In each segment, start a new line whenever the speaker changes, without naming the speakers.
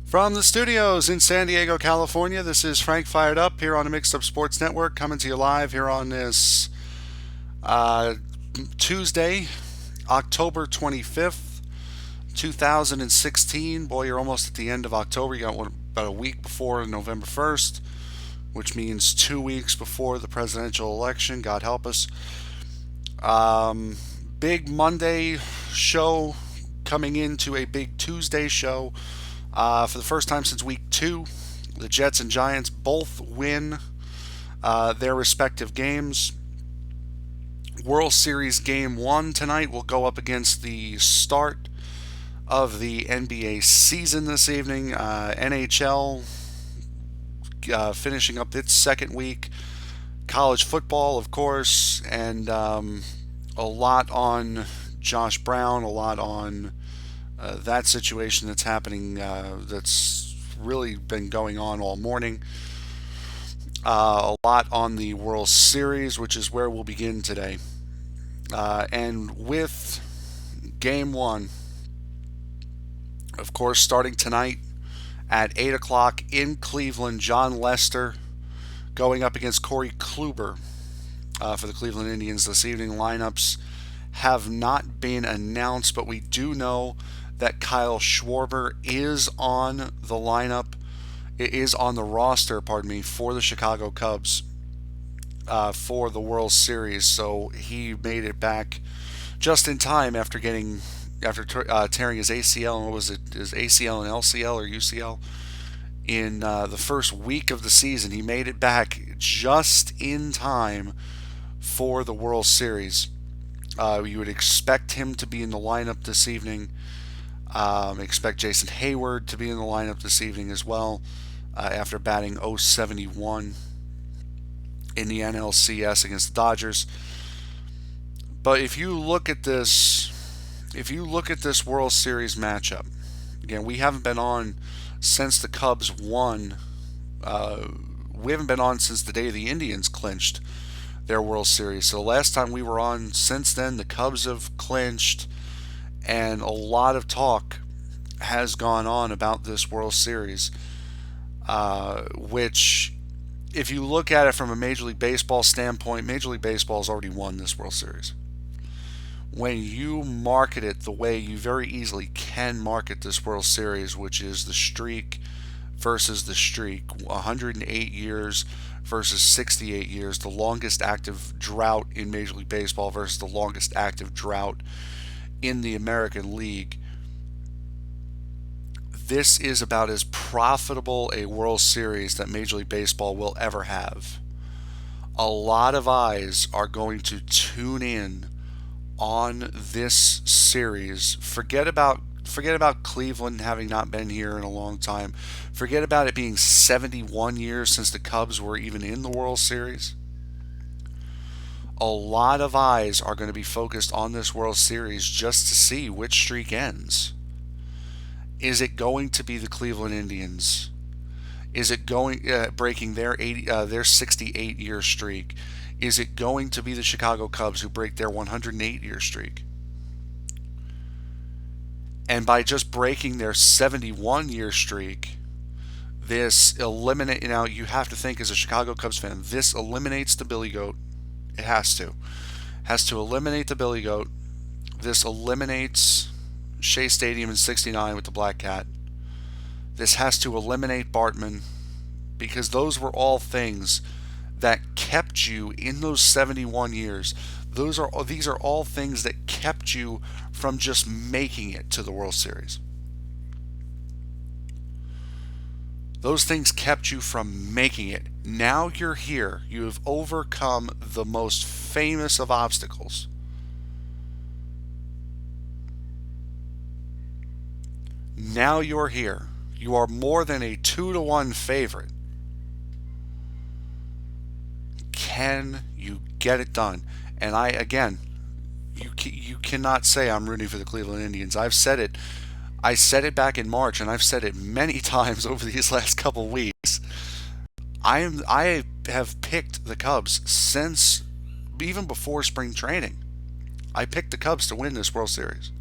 From the studios in San Diego, California, this is Frank Fired Up here on the Mixed Up Sports Network, coming to you live here on this uh, Tuesday, October 25th, 2016. Boy, you're almost at the end of October. You got about a week before November 1st, which means 2 weeks before the presidential election. God help us. Um, Big Monday show coming into a big Tuesday show. For the first time since week two, the Jets and Giants both win their respective games. World Series Game 1 tonight will go up against the start of the NBA season this evening. NHL finishing up its second week. College football, of course, and a lot on Josh Brown, a lot on that situation that's happening, that's really been going on all morning. A lot on the World Series, which is where we'll begin today. And with Game 1, of course, starting tonight at 8 o'clock in Cleveland, John Lester going up against Corey Kluber for the Cleveland Indians this evening. Lineups have not been announced, but we do know that Kyle Schwarber is on the lineup. It is on the roster, pardon me, for the Chicago Cubs for the World Series. So he made it back just in time after tearing his ACL, and what was it, his ACL and LCL or UCL in the first week of the season. He made it back just in time for the World Series. You would expect him to be in the lineup this evening. Expect Jason Hayward to be in the lineup this evening as well, after batting .071 in the NLCS against the Dodgers. But if you look at this World Series matchup, again, we haven't been on since the Cubs won. We haven't been on since the day the Indians clinched their World Series. So the last time we were on since then, the Cubs have clinched, and a lot of talk has gone on about this World Series, which, if you look at it from a Major League Baseball standpoint, Major League Baseball has already won this World Series. When you market it the way you very easily can market this World Series, which is the streak versus the streak, 108 years versus 68 years, the longest active drought in Major League Baseball versus the longest active drought in the American League. This is about as profitable a World Series that Major League Baseball will ever have. A lot of eyes are going to tune in on this series. Forget about Cleveland having not been here in a long time. Forget about it being 71 years since the Cubs were even in the World Series. A lot of eyes are going to be focused on this World Series just to see which streak ends. Is it going to be the Cleveland Indians? Is it going breaking their 68-year streak? Is it going to be the Chicago Cubs who break their 108-year streak? And by just breaking their 71-year streak, this eliminate. Now you have to think, as a Chicago Cubs fan, this eliminates the Billy Goat. It has to. Has to eliminate the Billy Goat. This eliminates Shea Stadium in '69 with the Black Cat. This has to eliminate Bartman, because those were all things that kept you in those 71 years. These are all things that kept you from just making it to the World Series. Those things kept you from making it. Now you're here. You have overcome the most famous of obstacles. Now you're here. You are more than a 2-1 favorite. Can you get it done? And you cannot say I'm rooting for the Cleveland Indians. I've said it. I said it back in March, and I've said it many times over these last couple weeks. I have picked the Cubs since even before spring training. I picked the Cubs to win this World Series.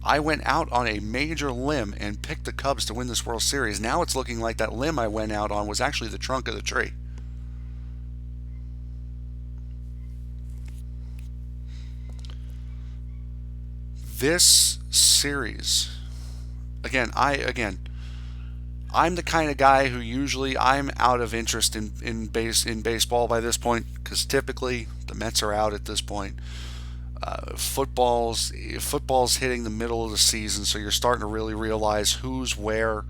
I went out on a major limb and picked the Cubs to win this World Series. Now it's looking like that limb I went out on was actually the trunk of the tree. This series, I'm the kind of guy who usually I'm out of interest in baseball by this point because typically the Mets are out at this point. Football's hitting the middle of the season, so you're starting to really realize who's where,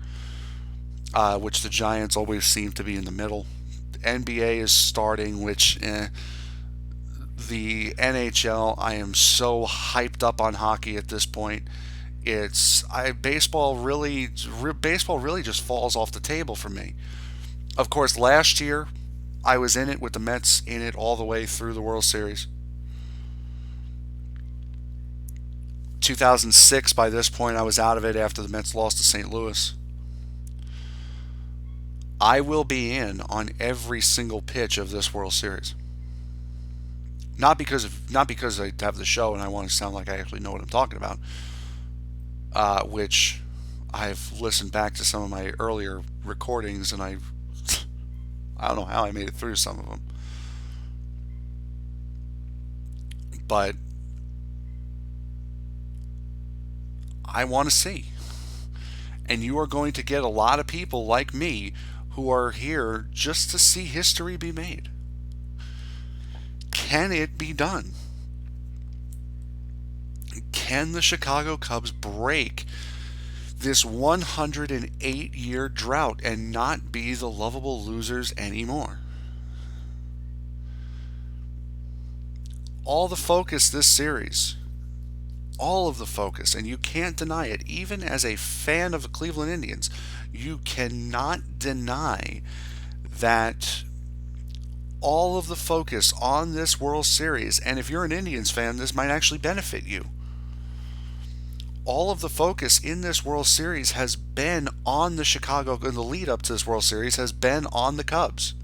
which the Giants always seem to be in the middle. The NBA is starting, which the NHL, I am so hyped up on hockey at this point. Baseball really just falls off the table for me. Of course, last year I was in it with the Mets in it all the way through the World Series. 2006, by this point, I was out of it after the Mets lost to St. Louis. I will be in on every single pitch of this World Series. Not because I have the show and I want to sound like I actually know what I'm talking about, which I've listened back to some of my earlier recordings and I don't know how I made it through some of them, but I want to see. And you are going to get a lot of people like me who are here just to see history be made. Can it be done? Can the Chicago Cubs break this 108-year drought and not be the lovable losers anymore? All the focus this series, all of the focus, and you can't deny it, even as a fan of the Cleveland Indians, you cannot deny that all of the focus on this World Series, and if you're an Indians fan, this might actually benefit you. All of the focus in this World Series has been on the in the lead up to this World Series has been on the Cubs.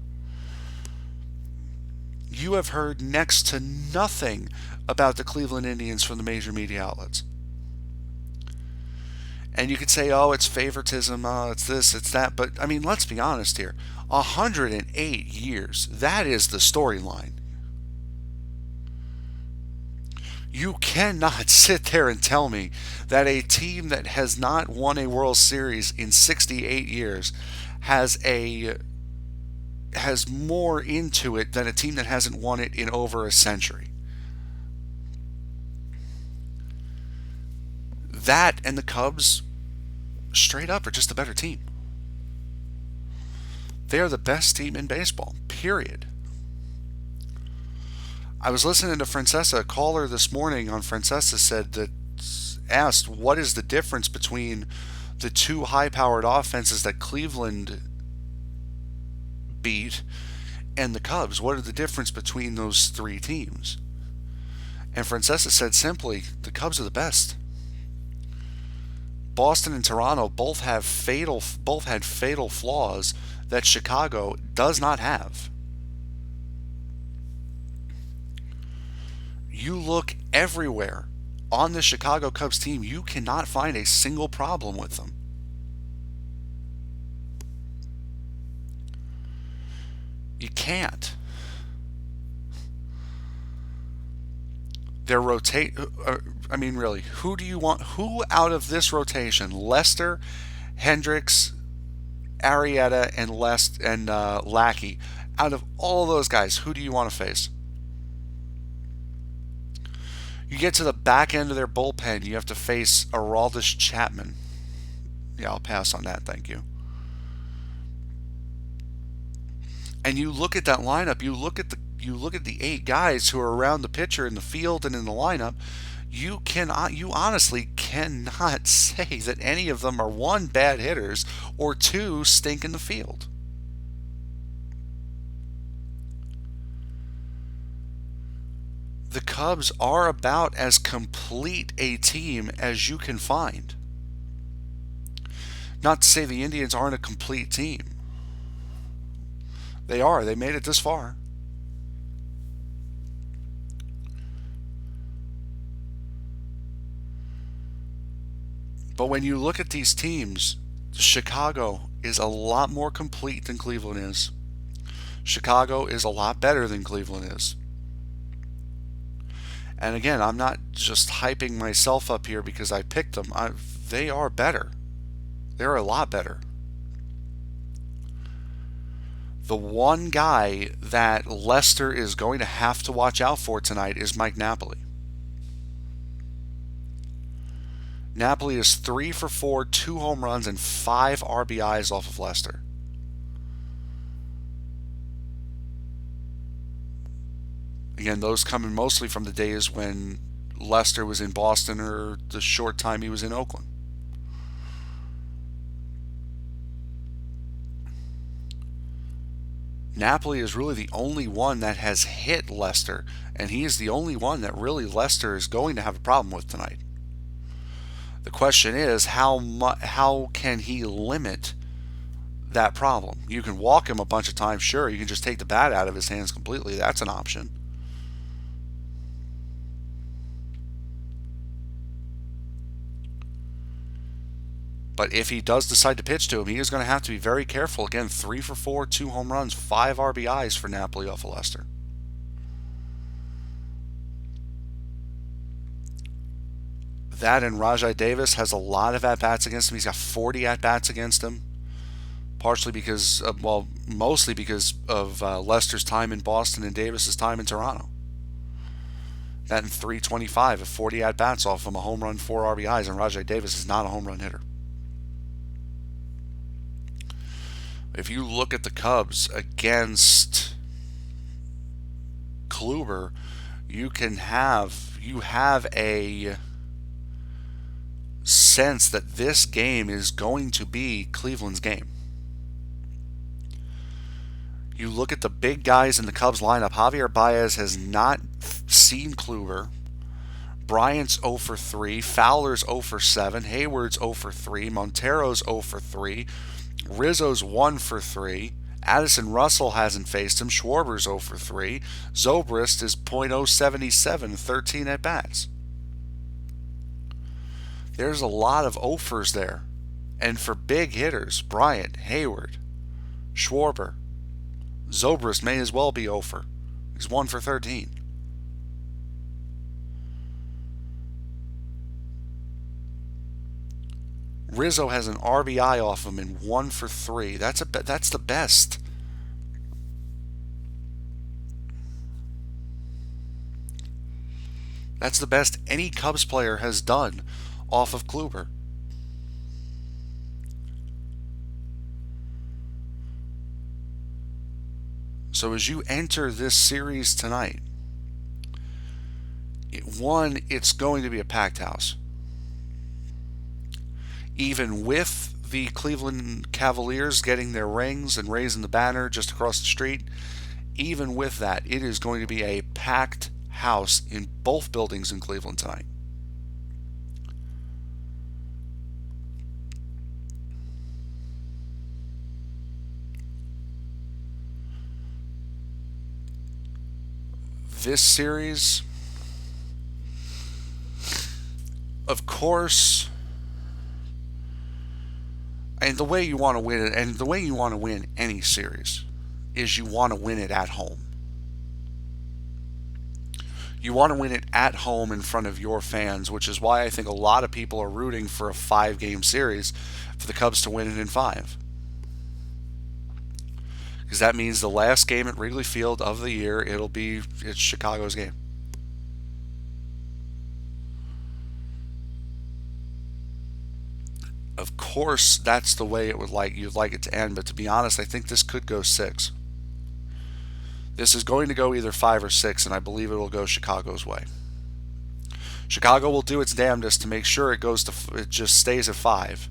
You have heard next to nothing about the Cleveland Indians from the major media outlets. And you could say, oh, it's favoritism, oh, it's this, it's that. But, I mean, let's be honest here. 108 years, that is the storyline. You cannot sit there and tell me that a team that has not won a World Series in 68 years has more into it than a team that hasn't won it in over a century. That and the Cubs, straight up, are just a better team. They are the best team in baseball, period. I was listening to Francesa, a caller this morning on Francesa asked what is the difference between the two high-powered offenses that Cleveland beat and the Cubs. What are the difference between those three teams? And Francesa said simply, the Cubs are the best. Boston and Toronto both had fatal flaws that Chicago does not have. You look everywhere on the Chicago Cubs team, you cannot find a single problem with them. You can't. Their really, who do you want? Who out of this rotation, Lester, Hendricks, Arrieta, and Lackey, out of all those guys, who do you want to face? You get to the back end of their bullpen, you have to face Aroldis Chapman. Yeah, I'll pass on that, thank you. And you look at that lineup, you look at the 8 guys who are around the pitcher in the field and in the lineup. You honestly cannot say that any of them are 1, bad hitters, or 2, stink in the field. The Cubs are about as complete a team as you can find. Not to say the Indians aren't a complete team. They are. They made it this far. But when you look at these teams, Chicago is a lot more complete than Cleveland is. Chicago is a lot better than Cleveland is. And again, I'm not just hyping myself up here because I picked them. They are better. They're a lot better. The one guy that Leicester is going to have to watch out for tonight is Mike Napoli. Napoli is 3 for 4, 2 home runs, and 5 RBIs off of Leicester. Again, those coming mostly from the days when Leicester was in Boston or the short time he was in Oakland. Napoli is really the only one that has hit Leicester, and he is the only one that really Leicester is going to have a problem with tonight. The question is, how can he limit that problem? You can walk him a bunch of times, sure. You can just take the bat out of his hands completely. That's an option. But if he does decide to pitch to him, he is going to have to be very careful. Again, 3 for 4, 2 home runs, 5 RBIs for Napoli off of Leicester. That and Rajai Davis has a lot of at-bats against him. He's got 40 at-bats against him. Partially because, mostly because of Leicester's time in Boston and Davis's time in Toronto. That in 325 of 40 at-bats off him, a home run, 4 RBIs, and Rajai Davis is not a home run hitter. If you look at the Cubs against Kluber, you have a sense that this game is going to be Cleveland's game. You look at the big guys in the Cubs lineup. Javier Baez has not seen Kluber. Bryant's 0 for 3. Fowler's 0 for 7. Hayward's 0 for 3. Montero's 0 for 3. Rizzo's 1 for 3. Addison Russell hasn't faced him. Schwarber's 0 for 3. Zobrist is .077, 13 at bats. There's a lot of offers there. And for big hitters, Bryant, Hayward, Schwarber, Zobrist may as well be over. He's 1 for 13. Rizzo has an RBI off him and 1 for 3. That's the best. That's the best any Cubs player has done off of Kluber. So as you enter this series tonight, it's going to be a packed house. Even with the Cleveland Cavaliers getting their rings and raising the banner just across the street, even with that, it is going to be a packed house in both buildings in Cleveland tonight. This series, of course, and the way you want to win it, and the way you want to win any series, is you want to win it at home. You want to win it at home in front of your fans, which is why I think a lot of people are rooting for a 5-game series for the Cubs to win it in 5. Because that means the last game at Wrigley Field of the year, it's Chicago's game. Of course, that's the way you'd like it to end, but to be honest, I think this could go 6. This is going to go either 5 or 6, and I believe it will go Chicago's way. Chicago will do its damnedest to make sure it just stays at 5.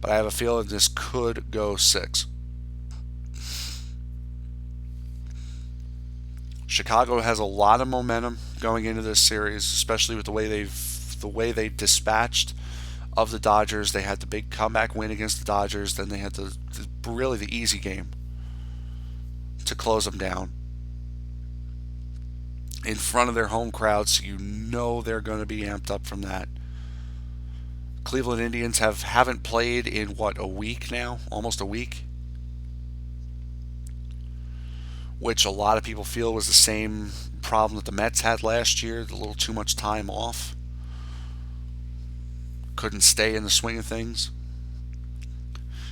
But I have a feeling this could go 6. Chicago has a lot of momentum going into this series, especially with the way they dispatched of the Dodgers. They had the big comeback win against the Dodgers, then they had really the easy game to close them down in front of their home crowd, so you know they're going to be amped up from that. Cleveland Indians haven't played in what, a week now, almost a week, which a lot of people feel was the same problem that the Mets had last year, a little too much time off, couldn't stay in the swing of things.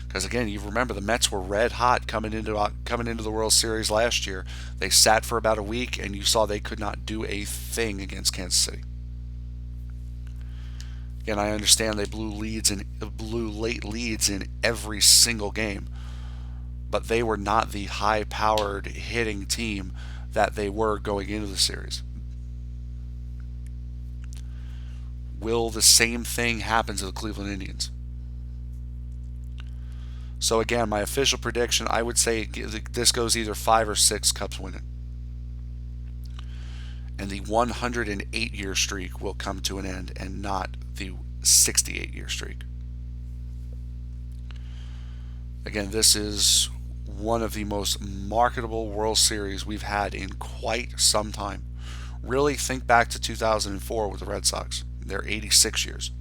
Because again, you remember the Mets were red hot coming into the World Series last year. They sat for about a week, and you saw they could not do a thing against Kansas City. Again, I understand they blew late leads in every single game, but they were not the high-powered hitting team that they were going into the series. Will the same thing happen to the Cleveland Indians? So again, my official prediction, I would say this goes either 5 or 6 Cubs winning. And the 108-year streak will come to an end and not the 68-year streak. Again, this is one of the most marketable World Series we've had in quite some time. Really think back to 2004 with the Red Sox. They're 86 years.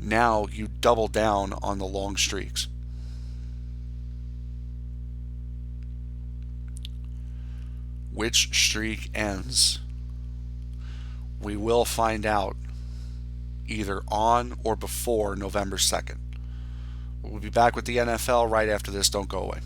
Now you double down on the long streaks. Which streak ends? We will find out either on or before November 2nd. We'll be back with the NFL right after this. Don't go away.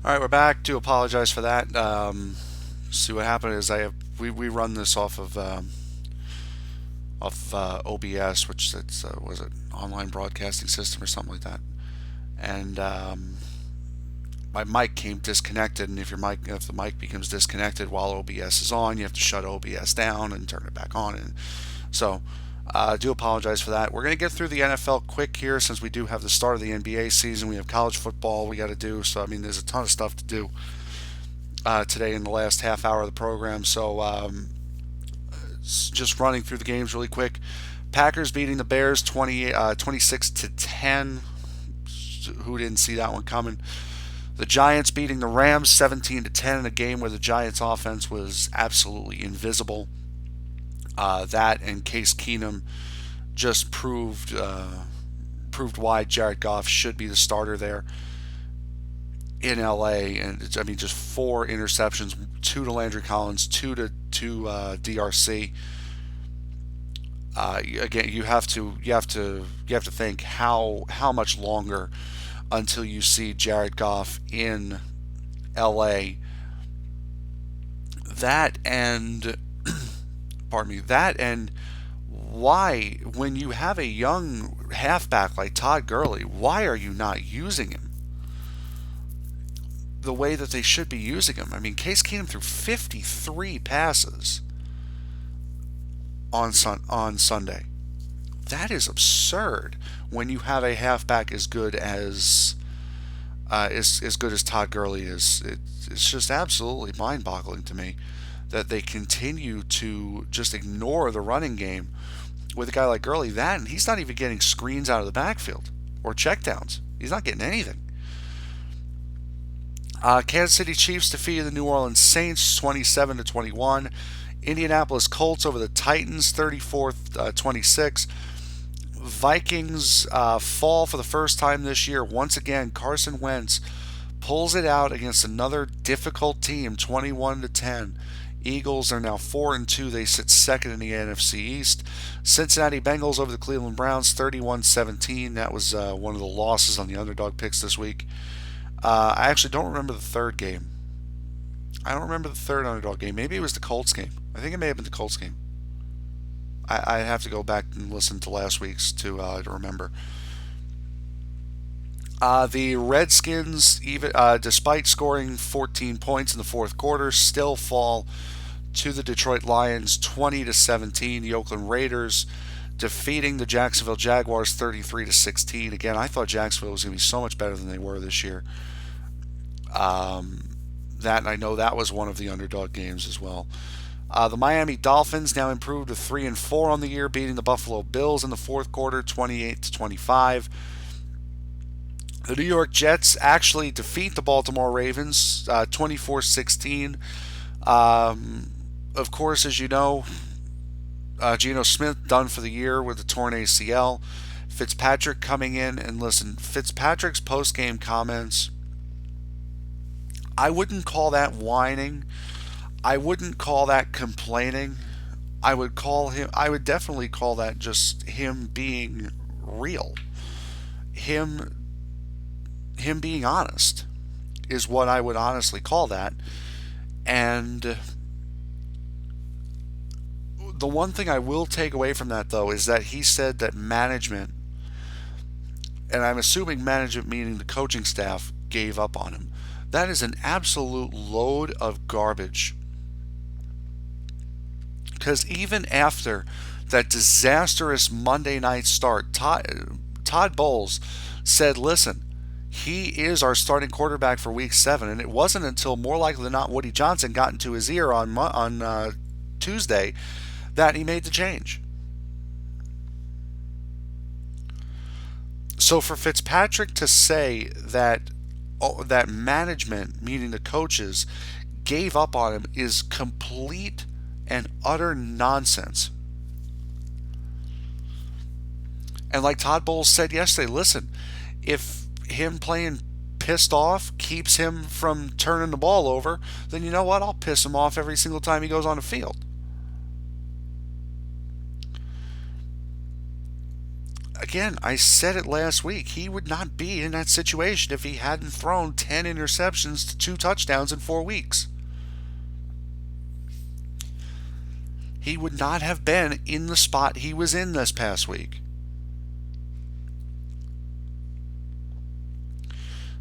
All right, we're back. Do apologize for that. See what happened is we run this off OBS, which it's was it online broadcasting system or something like that, and my mic came disconnected. And if the mic becomes disconnected while OBS is on, you have to shut OBS down and turn it back on. And so I do apologize for that. We're going to get through the NFL quick here since we do have the start of the NBA season. We have college football we got to do. So, I mean, there's a ton of stuff to do today in the last half hour of the program. So, just running through the games really quick. Packers beating the Bears 26 to 10. Who didn't see that one coming? The Giants beating the Rams 17 to 10 in a game where the Giants offense was absolutely invisible. That and Case Keenum just proved why Jared Goff should be the starter there in LA. And I mean, just 4 interceptions, 2 to Landry Collins, 2 to DRC. Again, you have to think how much longer until you see Jared Goff in LA. That and pardon me, that and why, when you have a young halfback like Todd Gurley, why are you not using him the way that they should be using him? I mean, Case Keenum threw 53 passes on Sunday. That is absurd when you have a halfback as good as Todd Gurley is. It's just absolutely mind-boggling to me that they continue to just ignore the running game with a guy like Gurley. That, and he's not even getting screens out of the backfield or checkdowns. He's not getting anything. Kansas City Chiefs defeated the New Orleans Saints 27 to 21. Indianapolis Colts over the Titans 34-26. Vikings fall for the first time this year. Once again, Carson Wentz pulls it out against another difficult team, 21 to 10. Eagles are now 4-2. They sit second in the NFC East. Cincinnati Bengals over the Cleveland Browns, 31-17. That was one of the losses on the underdog picks this week. I actually don't remember the third game. I don't remember the third underdog game. Maybe it was the Colts game. I think it may have been the Colts game. I have to go back and listen to last week's to remember. The Redskins, even despite scoring 14 points in the fourth quarter, still fall to the Detroit Lions 20 to 17. The Oakland Raiders defeating the Jacksonville Jaguars 33 to 16. Again, I thought Jacksonville was going to be so much better than they were this year. That, and I know that was one of the underdog games as well. The Miami Dolphins now improved to 3-4 on the year, beating the Buffalo Bills in the fourth quarter 28 to 25. The New York Jets actually defeat the Baltimore Ravens 24-16. Of course, as you know, Geno Smith done for the year with a torn ACL. Fitzpatrick coming in, and listen, Fitzpatrick's post-game comments, I wouldn't call that whining. I wouldn't call that complaining. I would definitely call that just him being real. Him being honest is what I would honestly call that. And the one thing I will take away from that, though, is that he said that management, and I'm assuming management meaning the coaching staff, gave up on him. That is an absolute load of garbage. Because even after that disastrous Monday night start, Todd Bowles said, listen, he is our starting quarterback for week 7. And it wasn't until more likely than not Woody Johnson got into his ear on Tuesday that he made the change. So for Fitzpatrick to say that management, meaning the coaches, gave up on him is complete and utter nonsense. And like Todd Bowles said yesterday, listen, if him playing pissed off keeps him from turning the ball over, then you know what? I'll piss him off every single time he goes on the field. again, I said it last week. He would not be in that situation if he hadn't thrown 10 interceptions to 2 touchdowns in 4 weeks. He would not have been in the spot he was in this past week.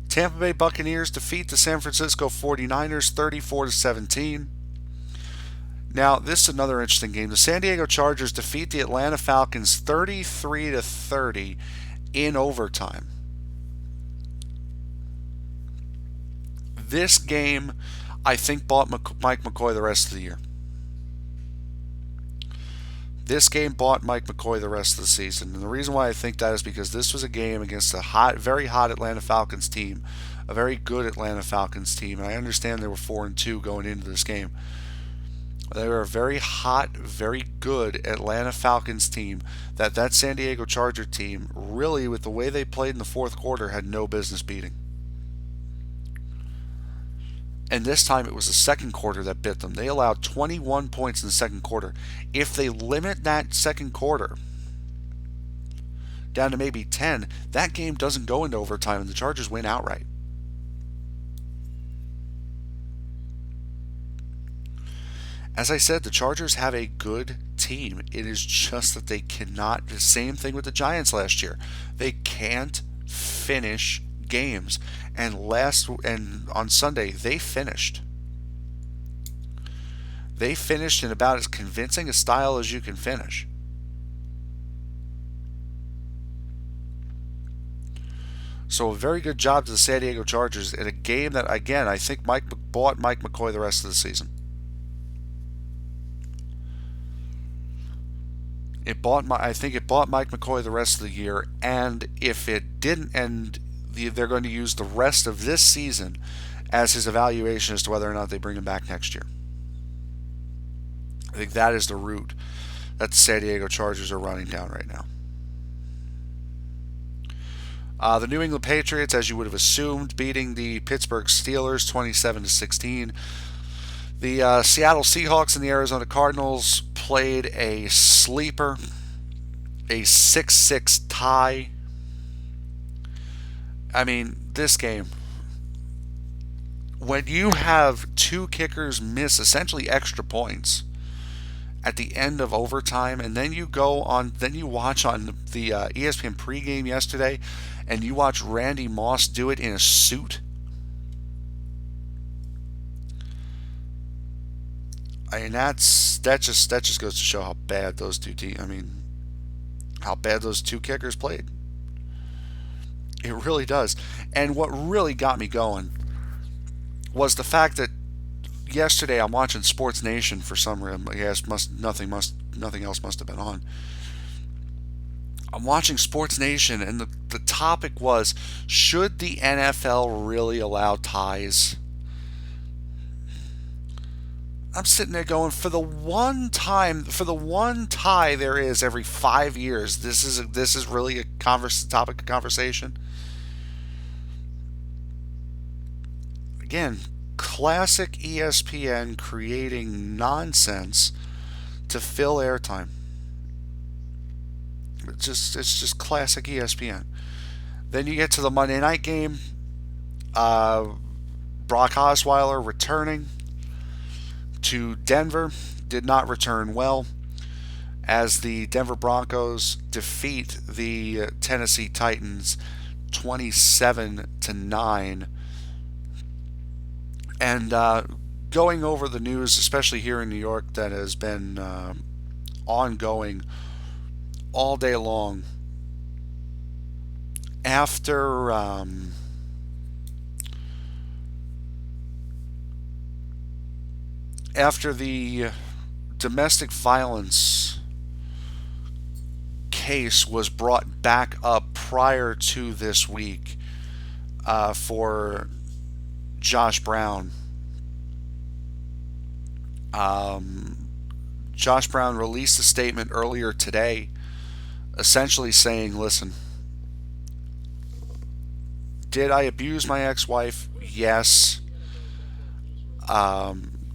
Tampa Bay Buccaneers defeat the San Francisco 49ers 34-17. Now, this is another interesting game. The San Diego Chargers defeat the Atlanta Falcons 33-30 in overtime. This game, I think, bought Mike McCoy the rest of the year. This game bought Mike McCoy the rest of the season. And the reason why I think that is because this was a game against a very hot Atlanta Falcons team, a very good Atlanta Falcons team. And I understand they were 4-2 going into this game. They were a very hot, very good Atlanta Falcons team that San Diego Charger team, really, with the way they played in the fourth quarter, had no business beating. And this time it was the second quarter that bit them. They allowed 21 points in the second quarter. If they limit that second quarter down to maybe 10, that game doesn't go into overtime and the Chargers win outright. As I said, the Chargers have a good team. It is just that they cannot. The same thing with the Giants last year. They can't finish games. And on Sunday they finished. They finished in about as convincing a style as you can finish. So a very good job to the San Diego Chargers in a game that, again, I think bought Mike McCoy the rest of the season. I think it bought Mike McCoy the rest of the year, and if it didn't, they're going to use the rest of this season as his evaluation as to whether or not they bring him back next year. I think that is the route that the San Diego Chargers are running down right now. The New England Patriots, as you would have assumed, beating the Pittsburgh Steelers 27-16. The Seattle Seahawks and the Arizona Cardinals played a sleeper, a 6-6 tie. I mean, this game, when you have two kickers miss essentially extra points at the end of overtime, and then you watch on the ESPN pregame yesterday, and you watch Randy Moss do it in a suit. I mean, that just goes to show how bad those how bad those two kickers played. It really does. And what really got me going was the fact that yesterday I'm watching Sports Nation for some reason. I guess nothing else must have been on. I'm watching Sports Nation, and the topic was, should the NFL really allow ties? I'm sitting there going, for the one tie there is every 5 years, this is really a topic of conversation. Again, classic ESPN creating nonsense to fill airtime. It's just classic ESPN. Then you get to the Monday night game. Brock Osweiler returning to Denver, did not return well, as the Denver Broncos defeat the Tennessee Titans 27-9. And going over the news, especially here in New York, that has been ongoing all day long. After the domestic violence case was brought back up prior to this week for Josh Brown. Josh Brown released a statement earlier today essentially saying, listen, did I abuse my ex-wife? Yes.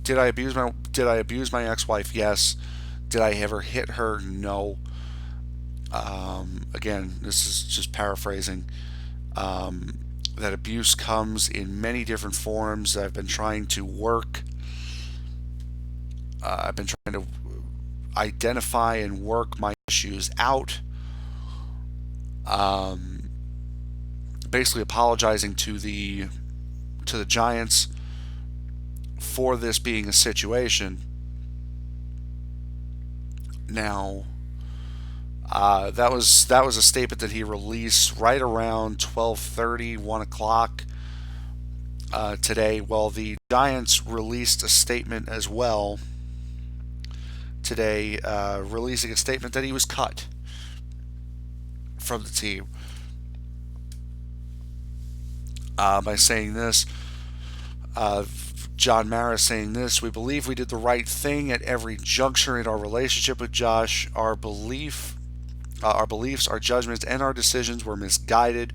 Did I abuse my ex-wife? Yes. Did I ever hit her? No. Again, this is just paraphrasing. That abuse comes in many different forms. I've been trying to identify and work my issues out. Um, Basically, apologizing to the Giants for this being a situation. Now, that was a statement that he released right around 12:30, 1 o'clock today. Well, the Giants released a statement as well today, releasing a statement that he was cut from the team by saying this. Uh, John Mara saying this: "We believe we did the right thing at every juncture in our relationship with Josh. Our beliefs, our judgments, and our decisions were misguided.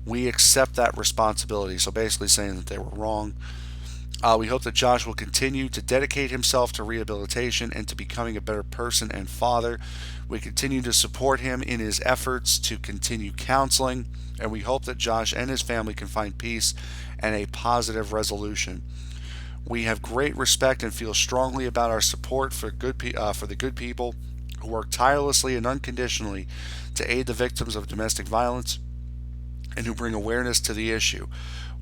We accept that responsibility." So basically saying that they were wrong. We hope that Josh will continue to dedicate himself to rehabilitation and to becoming a better person and father. We continue to support him in his efforts to continue counseling, and we hope that Josh and his family can find peace and a positive resolution. We have great respect and feel strongly about our support for the good people who work tirelessly and unconditionally to aid the victims of domestic violence and who bring awareness to the issue.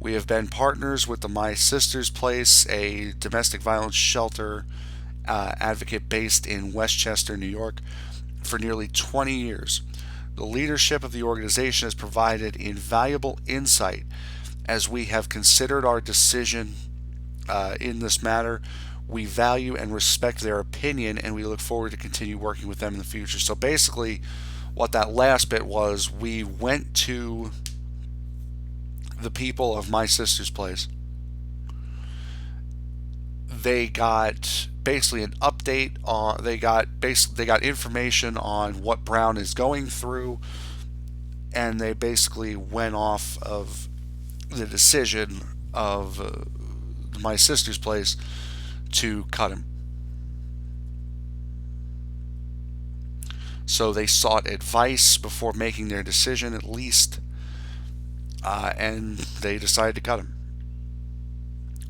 We have been partners with the My Sister's Place, a domestic violence shelter advocate based in Westchester, New York, for nearly 20 years. The leadership of the organization has provided invaluable insight as we have considered our decision in this matter. We value and respect their opinion, and we look forward to continue working with them in the future. So basically, what that last bit was, we went to the people of My Sister's Place. They got basically an update on. They got information on what Brown is going through, and they basically went off of the decision of My Sister's Place to cut him. So they sought advice before making their decision, at least, and they decided to cut him,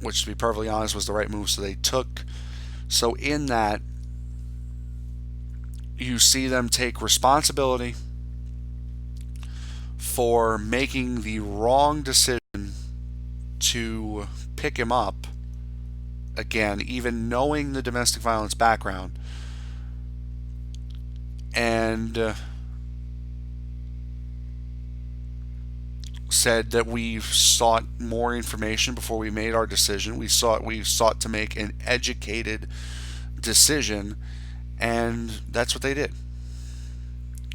which, to be perfectly honest, was the right move. So they took. So in that, you see them take responsibility for making the wrong decision to pick him up. Again, even knowing the domestic violence background, and said that we sought more information before we made our decision. We sought to make an educated decision, and that's what they did.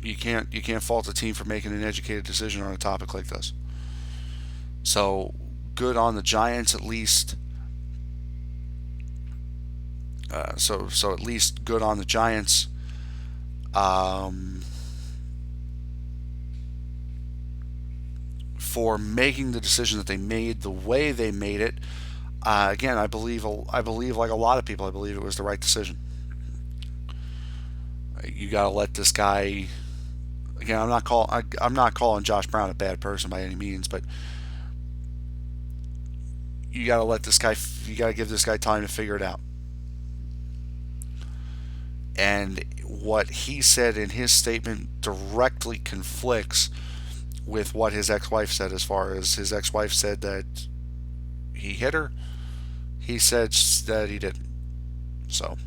You can't fault a team for making an educated decision on a topic like this. So good on the Giants, at least. So at least good on the Giants. Um, for making the decision that they made the way they made it. Again, I believe like a lot of people, I believe it was the right decision. You got to let this guy. Again, I'm not calling Josh Brown a bad person by any means, but you got to let this guy. You got to give this guy time to figure it out. And what he said in his statement directly conflicts with what his ex-wife said. As far as his ex-wife said that he hit her, he said that he didn't. So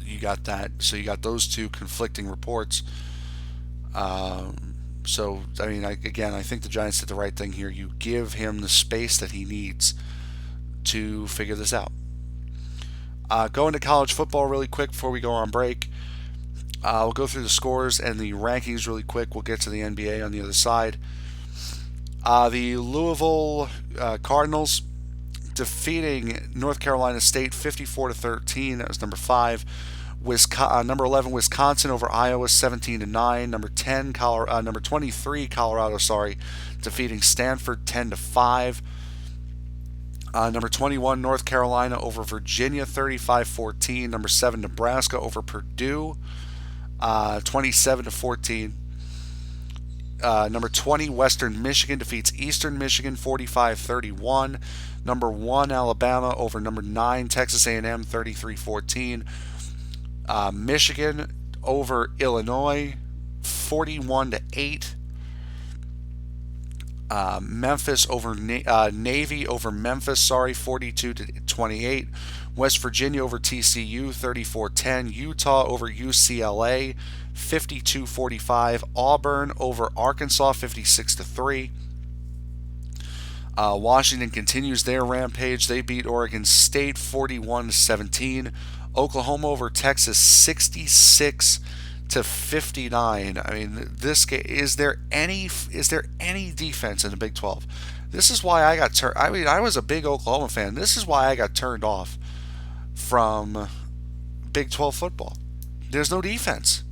you got that. So you got those two conflicting reports. So I mean, again, I think the Giants did the right thing here. You give him the space that he needs to figure this out. Going to college football really quick before we go on break. We'll go through the scores and the rankings really quick. We'll get to the NBA on the other side. The Louisville Cardinals defeating North Carolina State 54-13. That was number 5. Number 11 Wisconsin over Iowa 17-9. Number 23 Colorado, defeating Stanford 10-5. Number 21 North Carolina over Virginia 35-14. Number 7 Nebraska over Purdue 27 to 14. Number 20, Western Michigan defeats Eastern Michigan 45-31. Number 1, Alabama over number 9, Texas A&M 33-14. Michigan over Illinois 41 to 8. Memphis over Navy over Memphis, 42 to 28. West Virginia over TCU 34-10. Utah over UCLA 52-45. Auburn over Arkansas 56 to 3. Washington continues their rampage. They beat Oregon State 41 to 17. Oklahoma over Texas 66 to 59. I mean, this game, is there any defense in the Big 12? This is why I got turned. I mean, I was a big Oklahoma fan. This is why I got turned off from Big 12 football. There's no defense.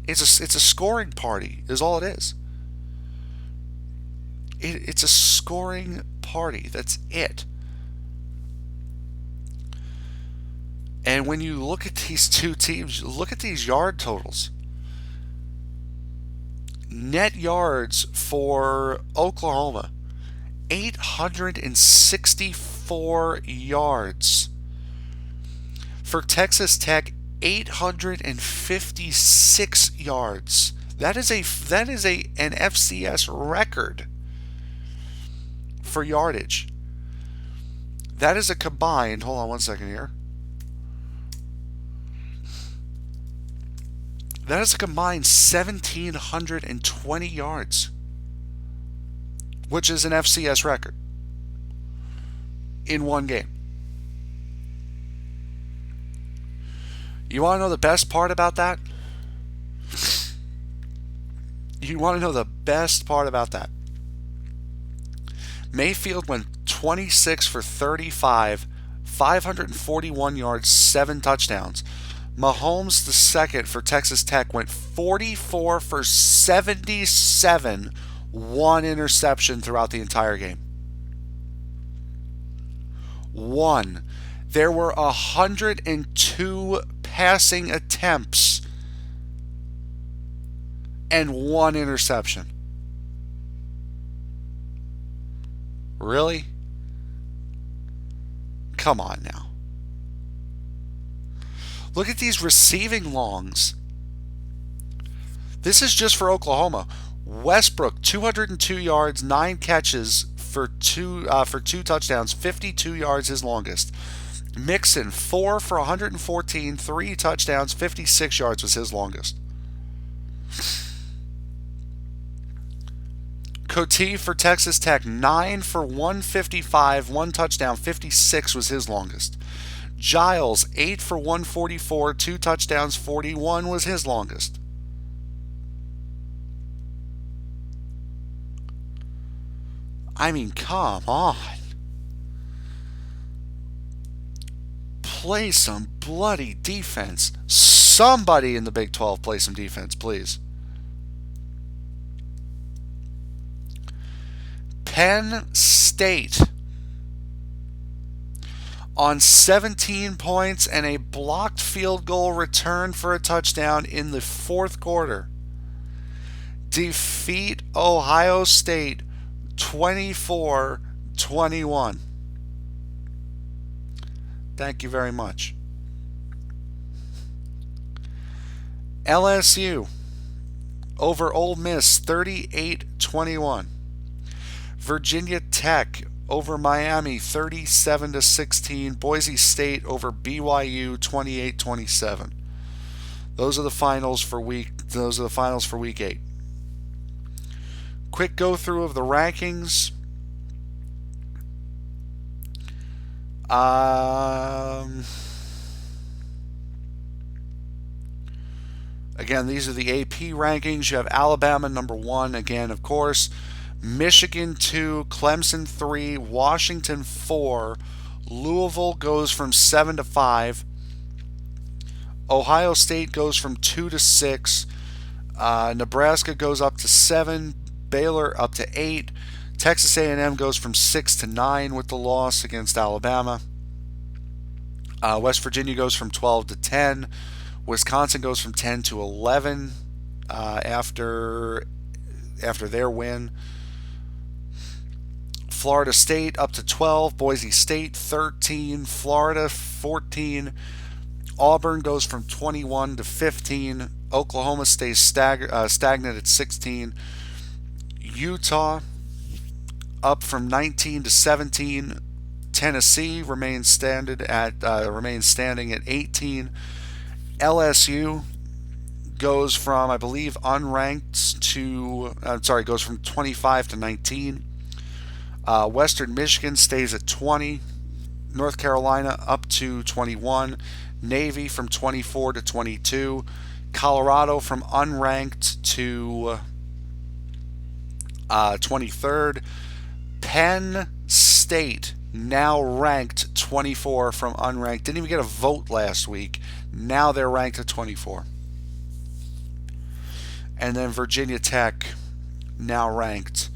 It's a scoring party. Is all it is. It's a scoring party. That's it. And when you look at these two teams, look at these yard totals. Net yards for Oklahoma, 864 yards. For Texas Tech, 856 yards. That is an FCS record for yardage. That is a combined, hold on one second here. That is a combined 1,720 yards, which is an FCS record in one game. You want to know the best part about that? You want to know the best part about that? Mayfield went 26 for 35, 541 yards, 7 touchdowns. Mahomes, the second for Texas Tech, went 44 for 77, 1 interception throughout the entire game. 1. There were 102 passing attempts and 1 interception. Really? Come on now. Look at these receiving longs. This is just for Oklahoma. Westbrook, 202 yards, 9 catches for two touchdowns, 52 yards his longest. Mixon, 4 for 114, 3 touchdowns, 56 yards was his longest. Cote for Texas Tech, 9 for 155, 1 touchdown, 56 was his longest. Giles, 8 for 144, 2 touchdowns, 41 was his longest. I mean, come on. Play some bloody defense. Somebody in the Big 12 play some defense, please. Penn State, on 17 points and a blocked field goal return for a touchdown in the fourth quarter, defeat Ohio State 24-21. Thank you very much. LSU over Ole Miss 38-21. Virginia Tech over Miami 37-16. Boise State over BYU 28-27. Those are the finals for week 8. Quick go through of the rankings. Again, these are the AP rankings. You have Alabama number 1 again, of course. Michigan 2, Clemson 3, Washington 4, Louisville goes from 7 to 5, Ohio State goes from 2 to 6, Nebraska goes up to 7, Baylor up to 8, Texas A&M goes from 6 to 9 with the loss against Alabama, West Virginia goes from 12 to 10, Wisconsin goes from 10 to 11 after their win. Florida State up to 12, Boise State 13, Florida 14. Auburn goes from 21 to 15. Oklahoma stays stagnant at 16. Utah up from 19 to 17. Tennessee remains standing at 18. LSU goes from, I believe, unranked to goes from 25 to 19. Western Michigan stays at 20. North Carolina up to 21. Navy from 24 to 22. Colorado from unranked to 23rd. Penn State now ranked 24 from unranked. Didn't even get a vote last week. Now they're ranked at 24. And then Virginia Tech now ranked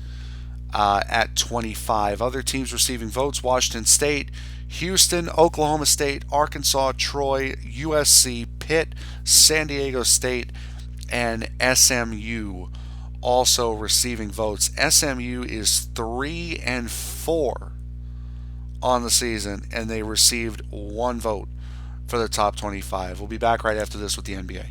at 25. Other teams receiving votes: Washington State, Houston, Oklahoma State, Arkansas, Troy, USC, Pitt, San Diego State, and SMU also receiving votes. SMU is 3-4 on the season, and they received one vote for the top 25. We'll be back right after this with the NBA.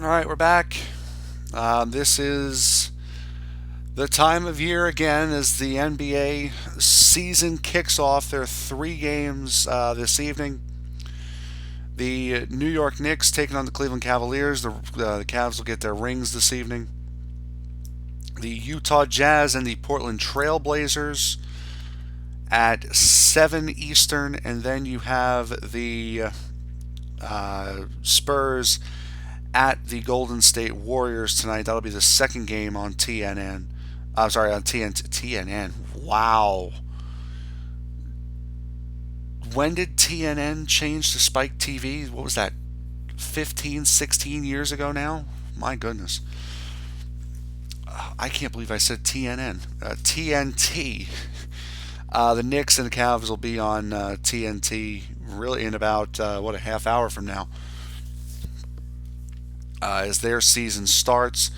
All right, we're back. This is the time of year again as the NBA season kicks off. There are three games this evening. The New York Knicks taking on the Cleveland Cavaliers. The Cavs will get their rings this evening. The Utah Jazz and the Portland Trail Blazers at 7 Eastern. And then you have the Spurs at the Golden State Warriors tonight. That'll be the second game on TNN. I'm sorry, on TNN. Wow. When did TNN change to Spike TV? What was that? 15, 16 years ago now? My goodness. I can't believe I said TNN. TNT. The Knicks and the Cavs will be on TNT really in about, a half hour from now. As their season starts.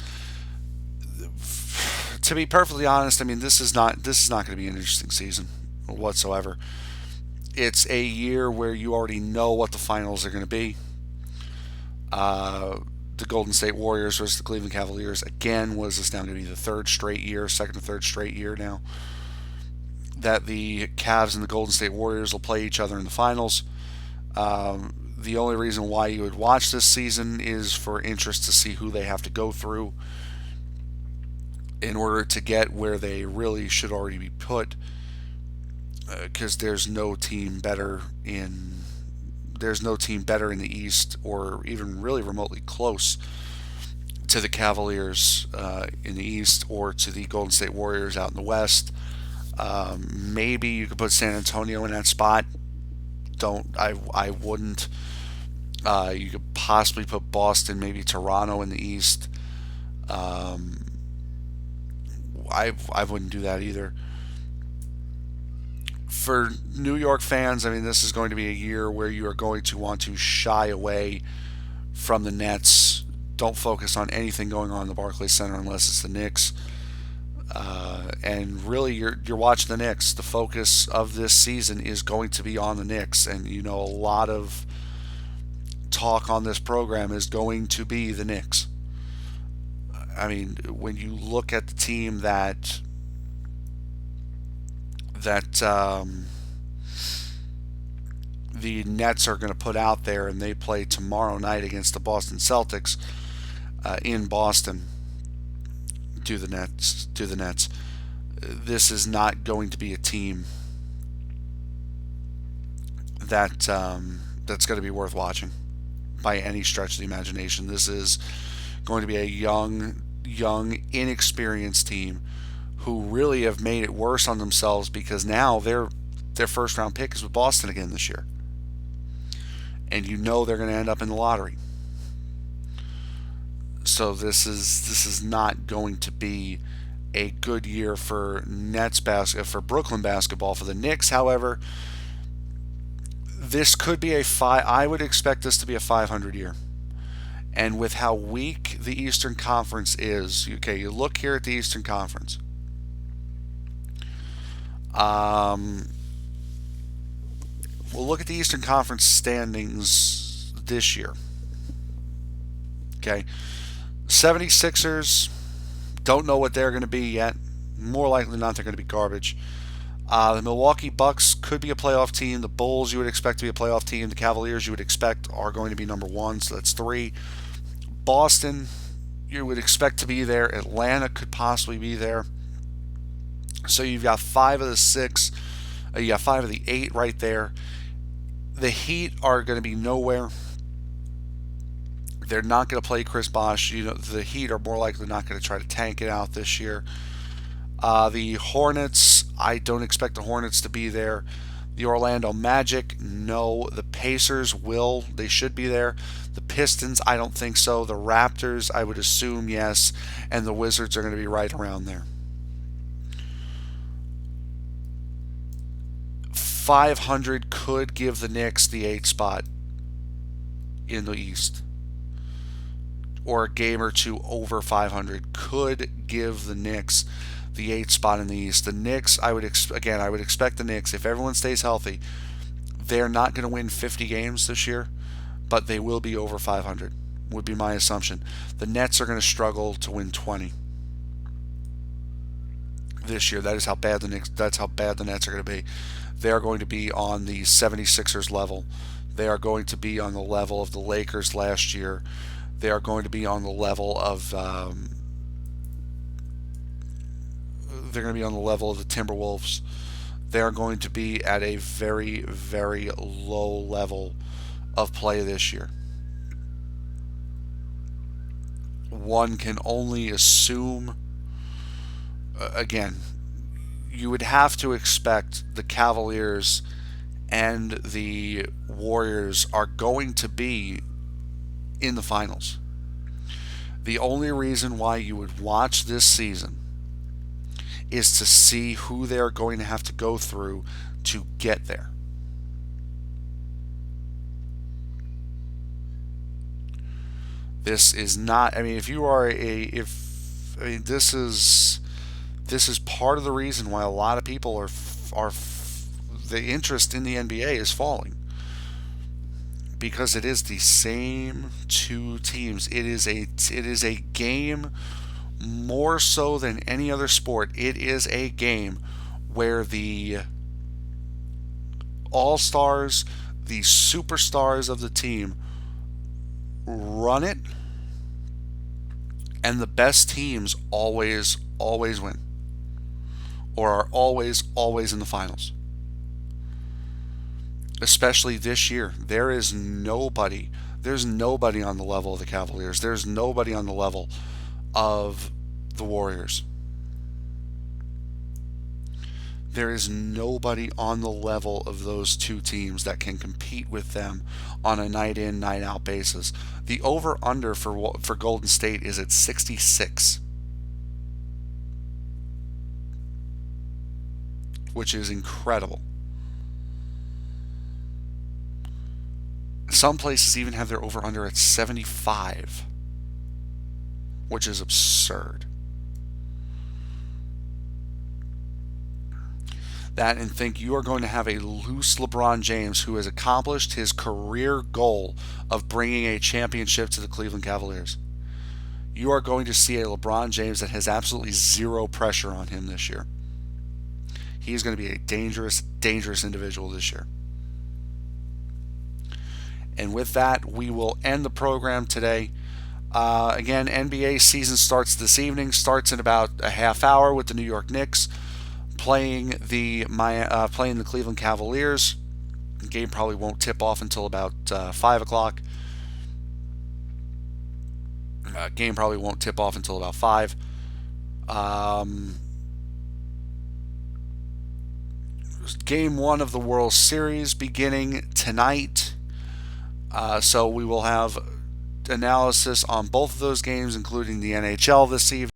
To be perfectly honest, I mean this is not going to be an interesting season whatsoever. It's a year where you already know what the finals are going to be. The Golden State Warriors versus the Cleveland Cavaliers again. Was this now going to be the second or third straight year now that the Cavs and the Golden State Warriors will play each other in the finals? The only reason why you would watch this season is for interest to see who they have to go through in order to get where they really should already be put. Because there's no team better in the East, or even really remotely close to the Cavaliers in the East, or to the Golden State Warriors out in the West. Maybe you could put San Antonio in that spot. I wouldn't. You could possibly put Boston, maybe Toronto in the East. I wouldn't do that either. For New York fans, I mean, this is going to be a year where you are going to want to shy away from the Nets. Don't focus on anything going on in the Barclays Center unless it's the Knicks. And really, you're watching the Knicks. The focus of this season is going to be on the Knicks, and a lot of talk on this program is going to be the Knicks. I mean, when you look at the team that the Nets are going to put out there, and they play tomorrow night against the Boston Celtics in Boston. To the Nets. This is not going to be a team that's going to be worth watching by any stretch of the imagination. This is going to be a young, inexperienced team who really have made it worse on themselves because now their first round pick is with Boston again this year. And they're going to end up in the lottery. So this is not going to be a good year for Brooklyn basketball. For the Knicks, however, this could be I would expect this to be a 500 year. And with how weak the Eastern Conference is, okay, you look here at the Eastern Conference. We'll look at the Eastern Conference standings this year. Okay. 76ers, don't know what they're going to be yet. More likely than not, they're going to be garbage. The Milwaukee Bucks could be a playoff team. The Bulls, you would expect to be a playoff team. The Cavaliers, you would expect, are going to be number one, so that's 3. Boston, you would expect to be there. Atlanta could possibly be there. So you've got 5 of the 6. You got 5 of the 8 right there. The Heat are going to be nowhere. They're not going to play Chris Bosh. The Heat are more likely not going to try to tank it out this year. The Hornets, I don't expect the Hornets to be there. The Orlando Magic, no. The Pacers will. They should be there. The Pistons, I don't think so. The Raptors, I would assume yes. And the Wizards are going to be right around there. 500 could give the Knicks the 8th spot in the East. Or a game or two over 500 could give the Knicks the 8th spot in the East. The Knicks, I would expect the Knicks, if everyone stays healthy, they're not going to win 50 games this year, but they will be over 500. would be my assumption. The Nets are going to struggle to win 20 this year. That is how bad the Knicks, that's how bad the Nets are going to be. They are going to be on the 76ers level. They are going to be on the level of the Lakers last year. They are going to be on the level of they're going to be on the level of the Timberwolves. They are going to be at a very, very low level of play this year. One can only assume, again, you would have to expect the Cavaliers and the Warriors are going to be in the finals. The only reason why you would watch this season is to see who they're going to have to go through to get there. This is not, I mean, if you are this is part of the reason why a lot of people are the interest in the NBA is falling, because it is the same two teams. It is a game more so than any other sport. It is a game where the all-stars, the superstars of the team run it, and the best teams always win, or are always in the finals. Especially this year, there's nobody on the level of the Cavaliers. There's nobody on the level of the Warriors. There is nobody on the level of those two teams that can compete with them on a night in, night out basis. The over under for Golden State is at 66, which is incredible. Some places even have their over under at 75, which is absurd. That, and think you are going to have a loose LeBron James who has accomplished his career goal of bringing a championship to the Cleveland Cavaliers. You are going to see a LeBron James that has absolutely zero pressure on him this year. He is going to be a dangerous, dangerous individual this year. And with that, we will end the program today. Again, NBA season starts this evening, starts in about a half hour with the New York Knicks playing the Cleveland Cavaliers. The game probably won't tip off until about 5 o'clock. Game probably won't tip off until about 5. Game 1 of the World Series beginning tonight. So we will have analysis on both of those games, including the NHL this evening.